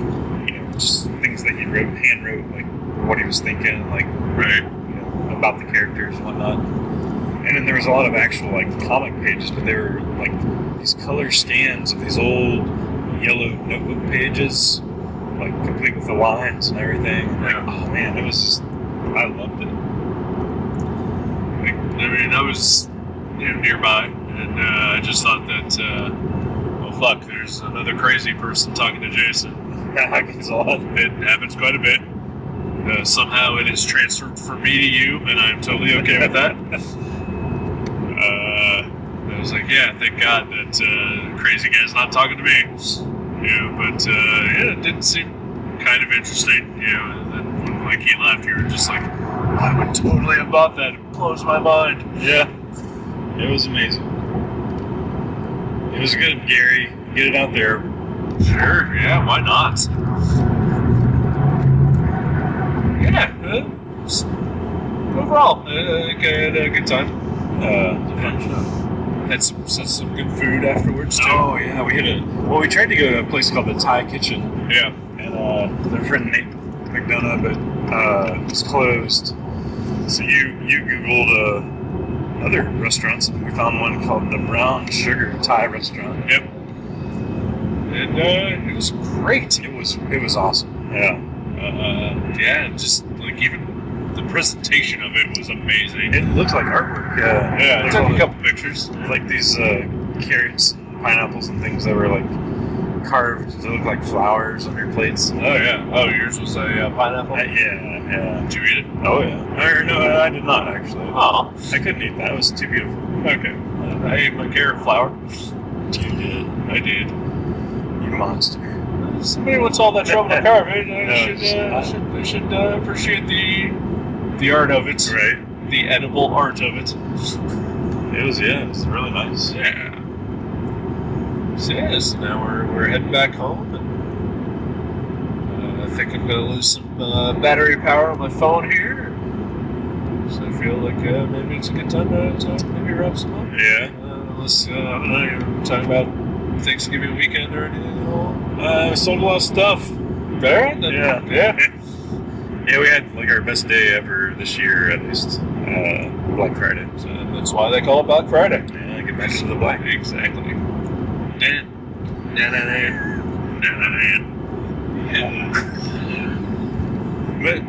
just things that he hand wrote, like what he was thinking, like about the characters and whatnot. And then there was a lot of actual like comic pages, but they were like these color scans of these old yellow notebook pages, like complete with the lines and everything. Like, oh man, it was just, I loved it. I mean, I was nearby, and I just thought that, oh fuck, there's another crazy person talking to Jason. That happens a lot. It happens quite a bit. Somehow it is transferred from me to you, and I'm totally okay with that. I was like, yeah, thank God that crazy guy's not talking to me. But it didn't seem kind of interesting. And then when like he left, you were just like, I would totally have bought that. It blows my mind. Yeah, it was amazing. It was good, Gary. Get it out there. Sure, yeah, why not? Yeah, overall, I think I had a good time. It was a fun show. Had some good food afterwards too. Oh yeah, we tried to go to a place called the Thai Kitchen. Yeah, and their friend Nate McDonough, but it was closed. So you Googled other restaurants, and we found one called the Brown Sugar Thai Restaurant. Yep. And it was great. It was awesome. Yeah. Just like even the presentation of it was amazing. It looked like artwork. Yeah. I took a couple pictures. Like these carrots and pineapples and things that were like carved to look like flowers on your plates. Oh yeah. Oh, yours was a pineapple. Yeah. Did you eat it? Oh yeah. No, I did not actually. Oh, I couldn't eat that. It was too beautiful. Okay. I ate my carrot flour. You did. I did. You monster. Somebody wants all that trouble to carve it. I should appreciate the art of it. Right. The edible art of it. It was really nice. Yeah. So now we're heading back home, and I think I'm gonna lose some battery power on my phone here. So I feel like maybe it's a good time to maybe wrap some up. Yeah. Unless I don't know, you're talking about Thanksgiving weekend or anything at all. We sold a lot of stuff. There? Yeah. Yeah, we had like our best day ever this year, at least. Black Friday. So that's why they call it Black Friday. Yeah, get back to the black. Exactly. Yeah. But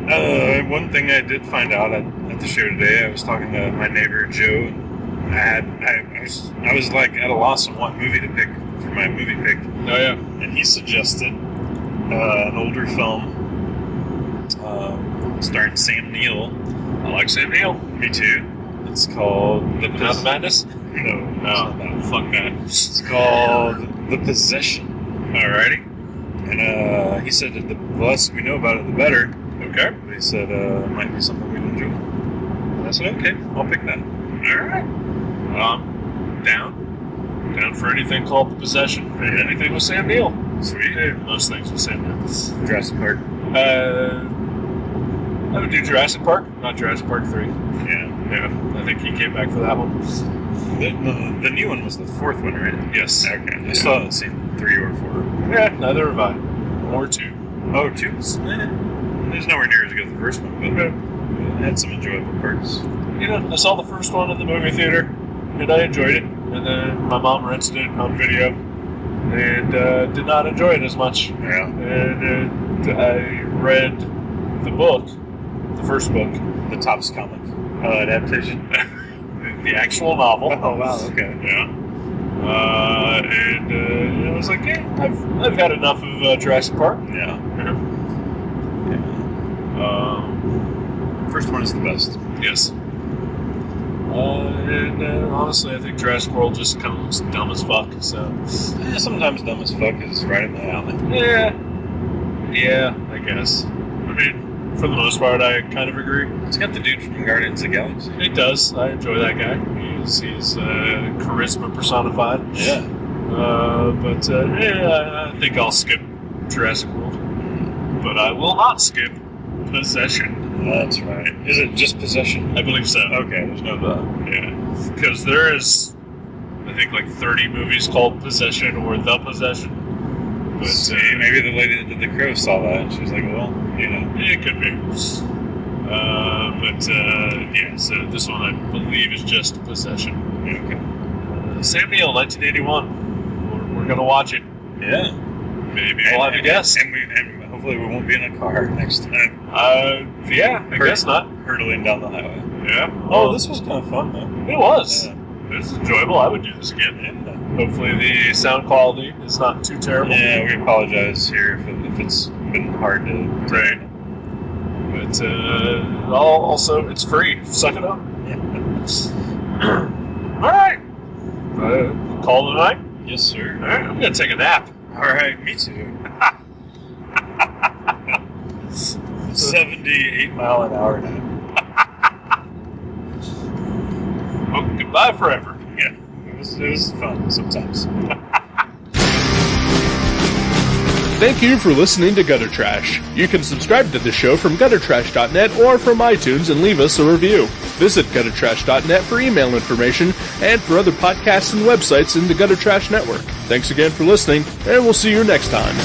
one thing I did find out at the show today, I was talking to my neighbor Joe, and I was like at a loss on what movie to pick for my movie pick. Oh yeah. And he suggested an older film starring Sam Neill. I like Sam Neill. Me too. It's called Mouth of Madness? No. Fuck that. It's called The Possession. Alrighty. And he said that the less we know about it, the better. Okay. But he said it might be something we'd enjoy. And I said, okay, I'll pick that. Alright. Down for anything called The Possession. And anything with Sam Neill. Sweet. Most things with Sam Neill. Jurassic Park. I would do Jurassic Park, not Jurassic Park 3. Yeah. I think he came back for that one. The new one was the fourth one, right? Yes. Okay. I still haven't seen 3 or 4. Yeah, neither have I. Or 2. Oh, 2? It's nowhere near as good as the first one, but it had some enjoyable parts. I saw the first one in the movie theater, and I enjoyed it. And then my mom rented it on video, and did not enjoy it as much. Yeah. And I read the book, the first book. The Topps comic adaptation. The actual novel. Oh, wow, okay. Yeah. And I was like, yeah, I've had enough of Jurassic Park. Yeah. First one is the best. Yes. And honestly, I think Jurassic World just kind of looks dumb as fuck. So sometimes dumb as fuck is right in the alley. Yeah, I guess. I mean, for the most part, I kind of agree. It's got the dude from Guardians of the Galaxy. It does. I enjoy that guy. He's charisma personified. Yeah. I think I'll skip Jurassic World. But I will not skip Possession. That's right. Is it just Possession? I believe so. Okay, there's no the. Yeah. Because there is I think, like 30 movies called Possession or The Possession. But Maybe the lady that did The Crow saw that, and she was like, well, it could be. So this one I believe is just Possession. Okay. Sam Neill, 1981. We're gonna watch it. Yeah. Maybe we'll have a guest. And hopefully we won't be in a car next time. I guess not. Hurtling down the highway. Yeah. Oh, this was kind of fun, though. It was. Yeah. It was enjoyable. I would do this again. Yeah. Hopefully the sound quality is not too terrible. Yeah, we apologize here if it's been hard to... Right. But also, it's free. Suck it up. Yeah. All right. Call it a night? Yes, sir. All right, I'm going to take a nap. All right, me too. 78 mile an hour nap. Well, goodbye forever. Yeah, it was fun sometimes. Thank you for listening to Gutter Trash. You can subscribe to the show from guttertrash.net or from iTunes and leave us a review. Visit guttertrash.net for email information and for other podcasts and websites in the Gutter Trash Network. Thanks again for listening, and we'll see you next time.